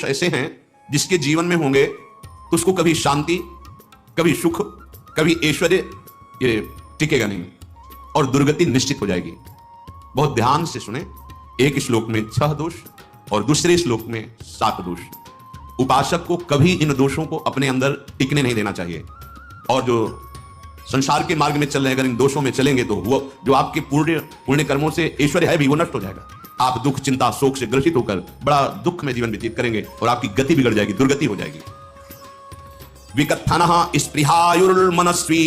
दोष ऐसे हैं जिसके जीवन में होंगे तो उसको कभी शांति, कभी सुख, कभी ऐश्वर्य ये टिकेगा नहीं और दुर्गति निश्चित हो जाएगी। बहुत ध्यान से सुने, एक श्लोक में 6 दोष और दूसरे श्लोक में 7 दोष। उपासक को कभी इन दोषों को अपने अंदर टिकने नहीं देना चाहिए। और जो संसार के मार्ग में चल रहे, अगर इन दोषों में चलेंगे तो वो जो आपके पुण्य कर्मों से ऐश्वर्य है भी वो नष्ट हो जाएगा। आप दुख, चिंता, शोक से ग्रसित होकर बड़ा दुख में जीवन व्यतीत करेंगे और आपकी गति बिगड़ जाएगी, दुर्गति हो जाएगी। विकत्थनः स्पृहायुर्मनस्वी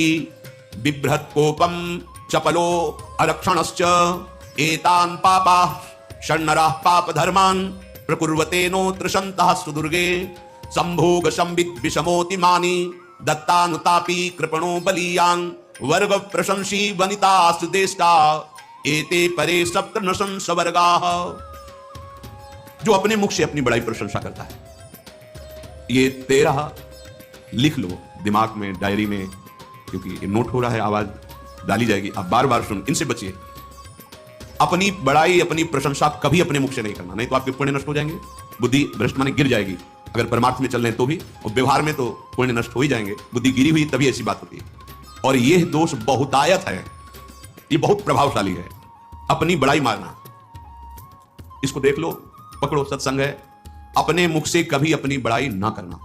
बिभ्रत कोपम चपलो अरक्षणश्च एतान् पापाः षण्णराः पाप धर्मान् प्रकुर्वते नोऽत्र सन्तः सुदुर्गे संभोग संविद विषमोति मानी दत्तानुतापी कृपणो बलीयान् वर्ग प्रशंसी वनिता सुदेष्टा एते परे सप्तनशं सवर्गाः। जो अपने मुख से अपनी बड़ाई प्रशंसा करता है, ये 13 लिख लो दिमाग में, डायरी में, क्योंकि ये नोट हो रहा है, आवाज डाली जाएगी, आप बार बार सुन, इनसे बचिए। अपनी बड़ाई, अपनी प्रशंसा कभी अपने मुख से नहीं करना, नहीं तो आपके पुण्य नष्ट हो जाएंगे, बुद्धि भ्रष्ट माने गिर जाएगी। अगर परमार्थ में चल रहे हैं तो भी, और व्यवहार में तो पुण्य नष्ट हो ही जाएंगे, बुद्धि गिरी हुई तभी ऐसी बात होती है। और यह दोष बहुतायत है, ये बहुत प्रभावशाली है, अपनी बड़ाई मारना। इसको देख लो, पकड़ो, सत्संग है। अपने मुख से कभी अपनी बड़ाई ना करना।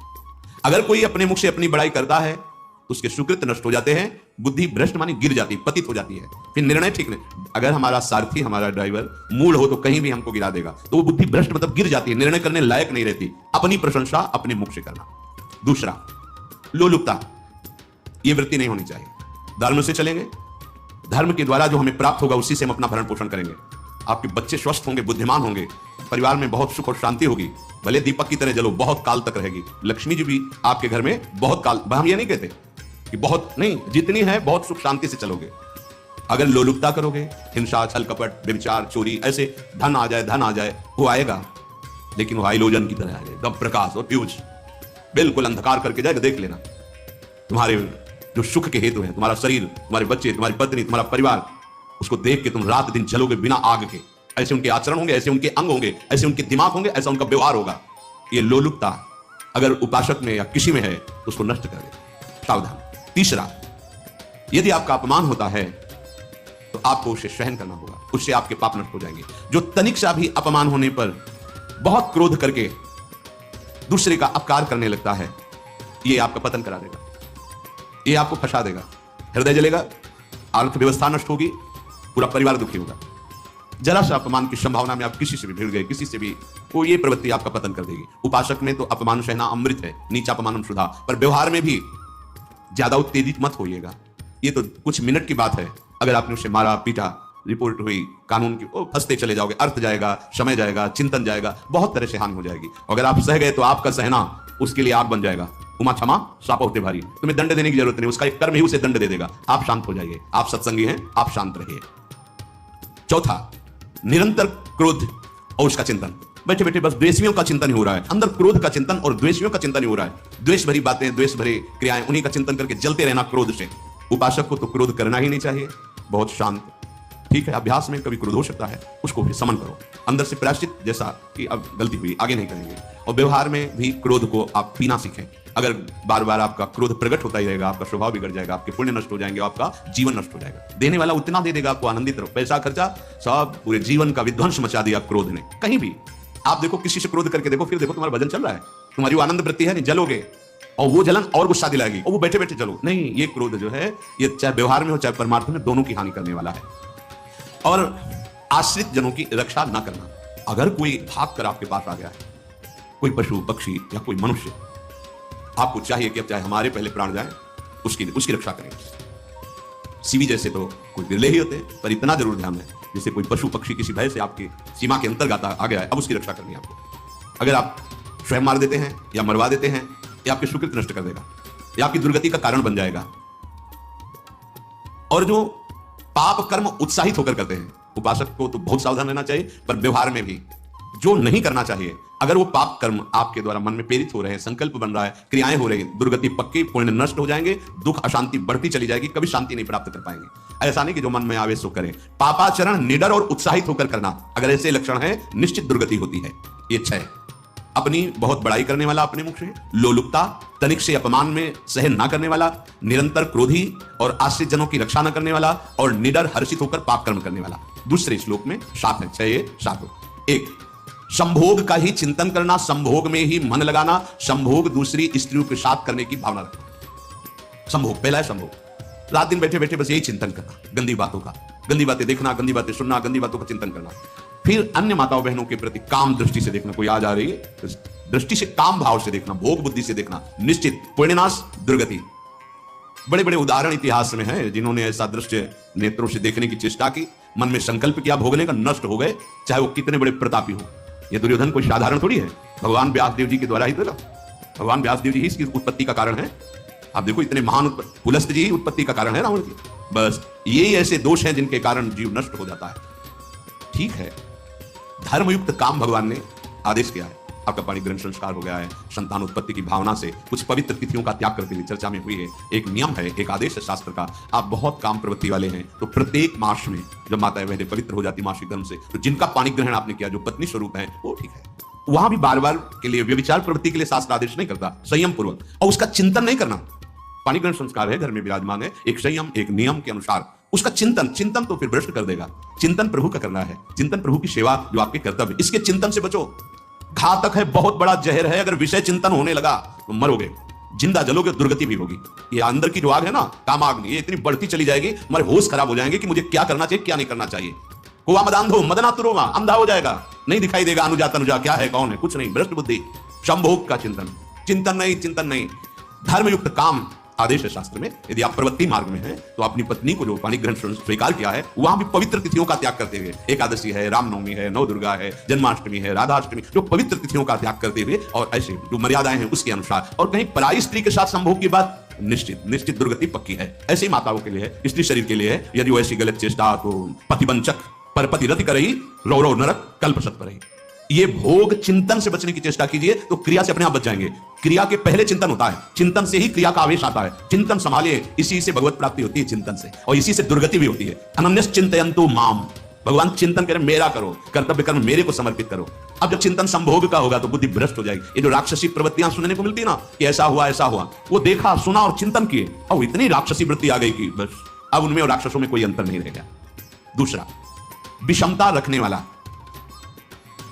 अगर कोई अपने मुख से अपनी बड़ाई करता है तो उसके सुकृत नष्ट हो जाते हैं, बुद्धि भ्रष्ट मानी गिर जाती है, पतित हो जाती है, फिर निर्णय ठीक नहीं। अगर हमारा सारथी, हमारा ड्राइवर मूल हो तो कहीं भी हमको गिरा देगा, तो वो बुद्धि भ्रष्ट मतलब गिर जाती है, निर्णय करने लायक नहीं रहती। अपनी प्रशंसा अपने मुख से करना। दूसरा, लोलुपता, ये वृत्ति नहीं होनी चाहिए। धर्म से चलेंगे, धर्म के द्वारा जो हमें प्राप्त होगा उसी से हम अपना भरण पोषण करेंगे। आपके बच्चे स्वस्थ होंगे, बुद्धिमान होंगे, परिवार में बहुत सुख और शांति होगी, भले दीपक की तरह जलो, बहुत काल तक रहेगी। लक्ष्मी जी भी आपके घर में बहुत काल, हम ये नहीं कहते कि बहुत नहीं, जितनी है बहुत सुख शांति से चलोगे। अगर लोलुपता करोगे, हिंसा, छल कपट, व्यभिचार, चोरी, ऐसे धन आ जाए, वो आएगा, लेकिन वो हाइलोजन की तरह आएगा, एकदम प्रकाश और फ्यूज, बिल्कुल अंधकार करके जाएगा। देख लेना, तुम्हारे जो सुख के हेतु है, तुम्हारा शरीर, तुम्हारे बच्चे, तुम्हारी पत्नी, तुम्हारा परिवार, उसको देख के तुम रात दिन जलोगे बिना आग के। ऐसे उनके आचरण होंगे, ऐसे उनके अंग होंगे, ऐसे उनके दिमाग होंगे, ऐसा उनका व्यवहार होगा। ये लोलुपता अगर उपासक में या किसी में है तो उसको नष्ट कर दे, सावधान। तीसरा, यदि आपका अपमान होता है तो आपको उसे सहन करना होगा, उससे आपके पाप नष्ट हो जाएंगे। जो तनिक सा भी अपमान होने पर बहुत क्रोध करके दूसरे का अपकार करने लगता है, ये आपका पतन करा देगा, ये आपको फंसा देगा, हृदय जलेगा, अर्थव्यवस्था नष्ट होगी, पूरा परिवार दुखी होगा। जरा सा अपमान की संभावना में आप किसी से भी भिड़ गए, किसी से भी, वो ये प्रवृत्ति आपका पतन कर देगी। उपासक में तो अपमान सहना अमृत है, नीचा अपमानम सुधा, पर व्यवहार में भी ज्यादा उत्तेजित मत होइएगा। ये तो कुछ मिनट की बात है, अगर आपने उसे मारा, पीटा, रिपोर्ट हुई कानून की, वो फंसते चले जाओगे, अर्थ जाएगा, समय जाएगा, चिंतन जाएगा, बहुत तरह से हानि हो जाएगी। अगर आप सह गए तो आपका सहना उसके लिए आग बन जाएगा। उमा क्षमा सापा होते भारी, तुम्हें दंड देने की जरूरत नहीं, उसका एक कर्म ही उसे दंड दे देगा। आप शांत हो जाइए, आप सत्संगी हैं, आप शांत रहिए। चौथा, निरंतर क्रोध और उसका चिंतन। बैठे बैठे बस द्वेषियों का चिंतन ही हो रहा है, अंदर क्रोध का चिंतन और द्वेषियों का चिंतन ही हो रहा है। द्वेष भरी बातें, द्वेष भरी क्रियाएं, उन्हीं का चिंतन करके जलते रहना क्रोध से। उपासक को तो क्रोध करना ही नहीं चाहिए, बहुत शांत। ठीक है, अभ्यास में कभी क्रोध हो सकता है, उसको भी समन करो, अंदर से प्रायश्चित, जैसा कि अब गलती हुई, आगे नहीं करेंगे। और व्यवहार में भी क्रोध को आप पीना सीखें। अगर बार बार आपका क्रोध प्रकट होता ही रहेगा, आपका स्वभाव बिगड़ जाएगा, आपके पुण्य नष्ट हो जाएंगे, आपका जीवन नष्ट हो जाएगा। देने वाला उतना दे देगा, आपको आनंदित रहो, पैसा खर्चा सब, पूरे जीवन का विध्वंस मचा दिया क्रोध ने। कहीं भी आप देखो, किसी से क्रोध करके देखो, फिर देखो तुम्हारा वजन चल रहा है, तुम्हारी वो आनंद वृत्ति है नहीं, जलोगे, और वो जलन और गुस्सा दिलाएगी, और वो बैठे बैठे जलो नहीं। ये क्रोध जो है, ये चाहे व्यवहार में हो चाहे परमार्थ में, दोनों की हानि करने वाला है। और आश्रित जनों की रक्षा ना करना। अगर कोई भाग कर आपके पास आ गया है, कोई पशु पक्षी या कोई मनुष्य, आपको चाहिए कि अब चाहे हमारे पहले प्राण जाए, उसकी रक्षा करें। सीवी जैसे तो कोई बिरले ही होते हैं, पर इतना जरूर ध्यान है, जैसे कोई पशु पक्षी किसी भय से आपकी सीमा के अंतर्गत आ गया है, अब उसकी रक्षा करनी है आपको। अगर आप स्वयं मार देते हैं या मरवा देते हैं, या आपके सुकृत नष्ट कर देगा, या आपकी दुर्गति का कारण बन जाएगा। और जो पाप कर्म उत्साहित होकर करते हैं, उपासक को तो बहुत सावधान रहना चाहिए, पर व्यवहार में भी जो नहीं करना चाहिए, अगर वो पाप कर्म आपके द्वारा मन में प्रेरित हो रहे हैं, संकल्प बन रहा है, क्रियाएं हो रही हैं, दुर्गति पक्की, पुण्य नष्ट हो जाएंगे, दुख अशांति बढ़ती चली जाएगी, कभी शांति नहीं प्राप्त कर पाएंगे। ऐसा नहीं कि जो मन में आवे सो करें। पापाचरण निडर और उत्साहित होकर करना, अगर ऐसे लक्षण है, निश्चित दुर्गति होती है। ये 6। अपनी बहुत बड़ाई करने वाला अपने मुख से, लोलुपता, तनिक से अपमान में सहन ना करने वाला, निरंतर क्रोधी और आश्रित जनों की रक्षा न करने वाला, और निडर हर्षित होकर पाप कर्म करने वाला। दूसरे श्लोक में 7 है, 6 7। एक, संभोग का ही चिंतन करना, संभोग में ही मन लगाना, संभोग दूसरी स्त्रियों के साथ करने की भावना रखना। संभोग, पहला है संभोग। रात दिन बैठे बैठे बस यही चिंतन करना, गंदी बातों का, गंदी बातें देखना, गंदी बातें सुनना, गंदी बातों का चिंतन करना। फिर अन्य माताओं बहनों के प्रति काम दृष्टि से देखना, कोई आ जा रही है तो दृष्टि से, काम भाव से देखना, भोग बुद्धि से देखना, निश्चित पुण्यनाश दुर्गति। बड़े बड़े उदाहरण इतिहास में हैं जिन्होंने ऐसा दृश्य नेत्रों से देखने की चेष्टा की, मन में संकल्प किया भोगने का, नष्ट हो गए, चाहे वो कितने बड़े प्रतापी हो। ये दुर्योधन कोई साधारण थोड़ी है, भगवान व्यासदेव जी के द्वारा ही तो, भगवान व्यासदेव जी ही इसकी उत्पत्ति का कारण है। आप देखो इतने महान पुलस्त जी ही उत्पत्ति का कारण है रावण की। बस यही ऐसे दोष हैं जिनके कारण जीव नष्ट हो जाता है। ठीक है, धर्मयुक्त काम भगवान ने आदेश किया है। आपका पाणी ग्रहण संस्कार हो गया है, संतान उत्पत्ति की भावना से कुछ पवित्र तिथियों का त्याग करते हुए चर्चा में हुई है। एक नियम है, एक आदेश है शास्त्र का। आप बहुत काम प्रवृत्ति वाले हैं तो प्रत्येक मास में जब माताएं बहनें पवित्र हो जाती मासिक धर्म से, तो जिनका पाणी ग्रहण आपने किया, जो पत्नी स्वरूप है, वो ठीक है। वहां भी बार बार के लिए व्यभिचार प्रवृत्ति के लिए शास्त्र आदेश नहीं करता, संयम पूर्वक, और उसका चिंतन नहीं करना। पाणी ग्रहण संस्कार है, घर में विराजमान है, एक संयम, एक नियम के अनुसार उसका चिंतन तो फिर भ्रष्ट कर देगा। चिंतन प्रभु का करना है, चिंतन प्रभु की सेवा जो आपके कर्तव्य, इसके चिंतन से बचो। घातक है, बहुत बड़ा जहर है। अगर विषय चिंतन होने लगा तो मरोगे, जिंदा जलोगे, दुर्गति भी होगी। ये अंदर की जो आग है ना, कामाग्नि, ये इतनी बढ़ती चली जाएगी, हमारे होश खराब हो जाएंगे कि मुझे क्या करना चाहिए, क्या नहीं करना चाहिए। हुआ मदांधो मदनातुरोमा, अंधा हो जाएगा, नहीं दिखाई देगा अनुजा तनुजा क्या है, कौन है, कुछ नहीं, भ्रष्ट बुद्धि। संभोग का चिंतन, चिंतन नहीं। धर्मयुक्त काम आदेश है शास्त्र में। यदि आप प्रवृत्ति मार्ग में हैं तो अपनी पत्नी को जो पाणी ग्रहण स्वीकार किया है, वहां भी पवित्र तिथियों का त्याग करते हुए, एकादशी है, रामनवमी है, नव दुर्गा है, जन्माष्टमी है, राधाष्टमी, जो पवित्र तिथियों का त्याग करते हुए, और ऐसे जो मर्यादाएं हैं उसके अनुसार, और कहीं पराई स्त्री के साथ संभोग की बात, निश्चित दुर्गति पक्की है। ऐसे ही माताओं के लिए है, स्त्री शरीर के लिए है। यदि वो ऐसी गलत चेष्टा तो पतिवंचक पर पति रति करही, रौ नरक कल्प सत परही। ये भोग चिंतन से बचने की चेष्टा कीजिए तो क्रिया से अपने आप बच जाएंगे। क्रिया के पहले चिंतन होता है, चिंतन से ही क्रिया का आवेश आता है। चिंतन संभालिए, इसी से भगवत प्राप्ति होती है, चिंतन से, और इसी से दुर्गति भी होती है। अनन्यस चिंतयन्तु माम, भगवान चिंतन करें, मेरा करो, कर्तव्य कर्म मेरे को समर्पित करो। अब जब चिंतन संभोग का होगा तो बुद्धि भ्रष्ट हो जाएगी। ये जो राक्षसी प्रवृत्तियां सुनने को मिलती है ना, कि ऐसा हुआ, वो देखा, सुना और चिंतन किए, और इतनी राक्षसी वृत्ति आ गई कि बस अब उनमें और राक्षसों में कोई अंतर नहीं रह गया। दूसरा, विषमता रखने वाला,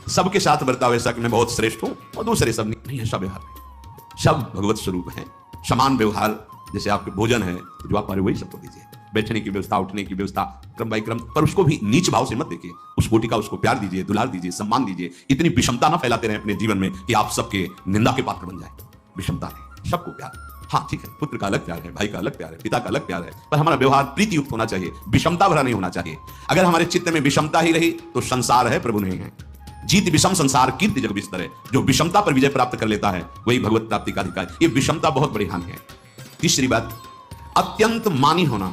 सबके साथ बर्ताव ऐसा कि मैं बहुत श्रेष्ठ हूं और दूसरे सब नहीं है। सब व्यवहार में सब भगवत स्वरूप है, समान व्यवहार। जैसे आपके भोजन है तो जो आप पारे वही सबको दीजिए, बैठने की व्यवस्था, उठने की व्यवस्था, क्रम बाई क्रम, पर उसको भी नीच भाव से मत देखिए। उस कोटि का उसको प्यार दीजिए, दुलार दीजिए, सम्मान दीजिए। इतनी विषमता ना फैलाते रहे अपने जीवन में कि आप सबके निंदा के पात्र बन जाए। विषमता नहीं, सबको प्यार। हाँ ठीक है, पुत्र का अलग प्यार है, भाई का अलग प्यार है, पिता का अलग प्यार है, पर हमारा व्यवहार प्रीति युक्त होना चाहिए, विषमता भरा नहीं होना चाहिए। अगर हमारे चित्त में विषमता ही रही तो संसार है, प्रभु नहीं है। जीत विषम संसार कीर्ति जग विस्तर है। जो विषमता पर विजय प्राप्त कर लेता है वही भगवत प्राप्ति का अधिकारी। ये विषमता बहुत बड़ी हानि है। तीसरी बात, अत्यंत मानी होना।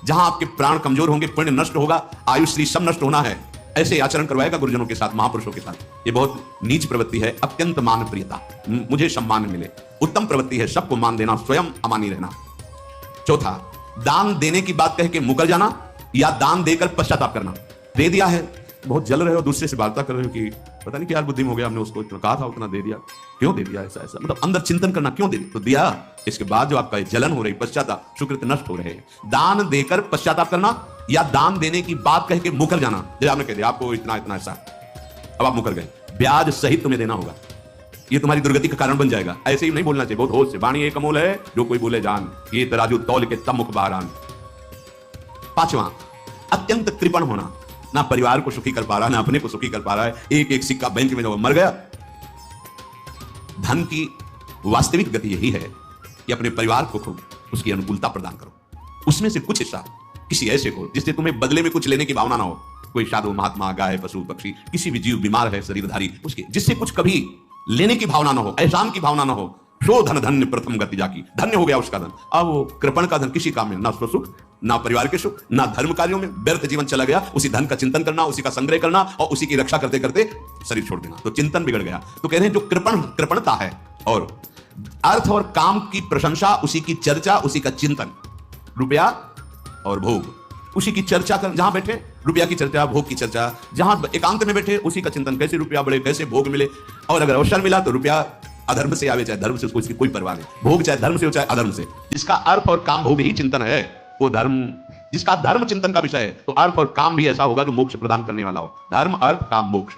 जहां आपके प्राण कमजोर होंगे, पुण्य नष्ट होगा, आयुश्री सब नष्ट होना है, ऐसे आचरण करवाएगा गुरुजनों के साथ, महापुरुषों के साथ। ये बहुत नीच प्रवृत्ति है। अत्यंत मान प्रियता, मुझे सम्मान मिले, उत्तम प्रवृत्ति है। सबको मान देना, स्वयं अमानी रहना। चौथा, दान देने की बात कह के मुकर जाना या दान देकर पश्चाताप करना। दे दिया है, बहुत जल रहे हो, दूसरे से वार्ता कर रहे हो कि पता नहीं क्या बुद्धि में हो गया, हमने उसको इतना कहा था, उतना दे दिया, क्यों दे दिया, ऐसा मतलब अंदर चिंतन करना, क्यों दे दिया, तो दिया। इसके बाद जो आपका जलन हो रही, पश्चाताप, सुकृत नष्ट हो रहे हैं। दान देकर पश्चाताप करना या दान देने की बात कह के मुकर जाना। जैसे आपने कह दिया आपको इतना इतना ऐसा, अब आप मुकर गए, ब्याज सहित तुम्हें देना होगा, ये तुम्हारी दुर्गति का कारण बन जाएगा। ऐसे ही नहीं बोलना चाहिए, बहुत होश से। वाणी एक अमोल है, जो कोई बोले जान, ये तराजू तौल के तब मुख बाहर आन। पांचवा, अत्यंत कृपण होना, ना परिवार को सुखी कर पा रहा, ना अपने को सुखी कर पा रहा है। एक एक सिक्का बैंक में जब मर गया। धन की वास्तविक गति यही है कि अपने परिवार को खूब उसकी अनुकूलता प्रदान करो, उसमें से कुछ हिस्सा किसी ऐसे को जिससे तुम्हें बदले में कुछ लेने की भावना ना हो। कोई साधु महात्मा, गाय, पशु पक्षी, किसी भी जीव बीमार है शरीरधारी, उसके जिससे कुछ कभी लेने की भावना ना हो, एहसान की भावना ना हो। सो धन धन्य प्रथम गति जाकी, धन्य हो गया उसका धन। अब वो कृपण का धन किसी काम में, ना स्वसुख, ना परिवार के सुख, ना धर्म कार्यों में, व्यर्थ जीवन चला गया। उसी धन का चिंतन करना, उसी का संग्रह करना और उसी की रक्षा करते करते शरीर छोड़ देना, तो चिंतन बिगड़ गया। तो कह रहे हैं जो कृपणता है और अर्थ और काम की प्रशंसा, उसी की चर्चा, उसी का चिंतन, रुपया और भोग, उसी की चर्चा कर, जहां बैठे रुपया की चर्चा, भोग की चर्चा, जहां एकांत में बैठे उसी का चिंतन, कैसे रुपया बढ़े, कैसे भोग मिले। और अगर अवसर मिला तो रुपया अधर्म से आवे चाहे धर्म से, उसको इसकी कोई परवाह नहीं। भोग चाहे धर्म से हो चाहे अधर्म से, जिसका अर्थ और काम भोग ही चिंतन है वो धर्म, जिसका धर्म चिंतन का विषय है तो अर्थ और काम भी ऐसा होगा जो मोक्ष प्रदान करने वाला हो। धर्म, अर्थ, काम, मोक्ष।